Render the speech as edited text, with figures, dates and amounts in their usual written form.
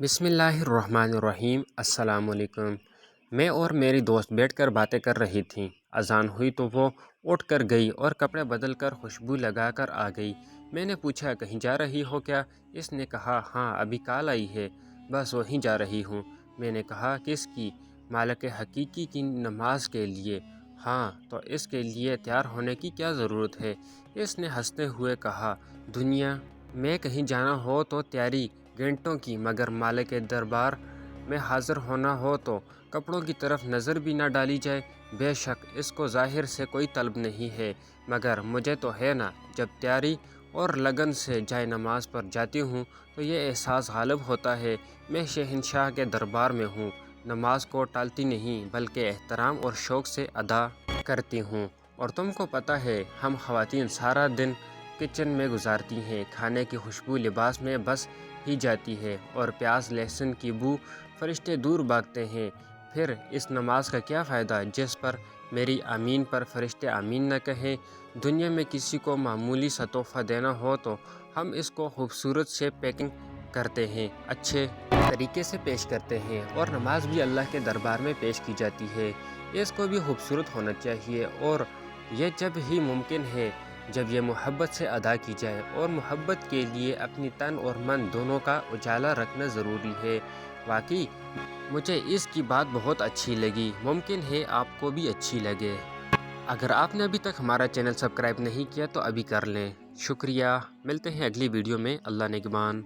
बिस्मिल्लाहिर्रहमानिर्रहीम। अस्सलाम वालेकुम। मैं और मेरी दोस्त बैठकर बातें कर रही थीं। अजान हुई तो वो उठ कर गई और कपड़े बदल कर खुशबू लगा कर आ गई। मैंने पूछा, कहीं जा रही हो क्या? इसने कहा, हाँ अभी कॉल आई है, बस वहीं जा रही हूँ। मैंने कहा, किसकी? मालिक हकीकी की नमाज के लिए। हाँ, तो इसके लिए तैयार होने की क्या ज़रूरत है? इसने हंसते हुए कहा, दुनिया में कहीं जाना हो तो तैयारी घंटों की, मगर मालिक के दरबार में हाज़िर होना हो तो कपड़ों की तरफ नज़र भी ना डाली जाए। बेशक इसको ज़ाहिर से कोई तलब नहीं है, मगर मुझे तो है ना। जब तैयारी और लगन से जाए नमाज पर जाती हूँ तो ये एहसास गालिब होता है, मैं शहंशाह के दरबार में हूँ। नमाज को टालती नहीं बल्कि एहतराम और शौक़ से अदा करती हूँ। और तुमको पता है, हम ख़वातीन सारा दिन किचन में गुजारती हैं। खाने की खुशबू लिबास में बस ही जाती है और प्याज लहसुन की बू फरिश्ते दूर भागते हैं। फिर इस नमाज का क्या फ़ायदा जिस पर मेरी आमीन पर फरिश्ते आमीन न कहें। दुनिया में किसी को मामूली सा तोहफ़ा देना हो तो हम इसको खूबसूरत से पैकिंग करते हैं, अच्छे तरीके से पेश करते हैं। और नमाज भी अल्लाह के दरबार में पेश की जाती है, इसको भी खूबसूरत होना चाहिए। और यह जब ही मुमकिन है जब ये मोहब्बत से अदा की जाए, और मोहब्बत के लिए अपनी तन और मन दोनों का उजाला रखना ज़रूरी है। वाकई मुझे इसकी बात बहुत अच्छी लगी, मुमकिन है आपको भी अच्छी लगे। अगर आपने अभी तक हमारा चैनल सब्सक्राइब नहीं किया तो अभी कर लें। शुक्रिया। मिलते हैं अगली वीडियो में। अल्लाह निगहबान।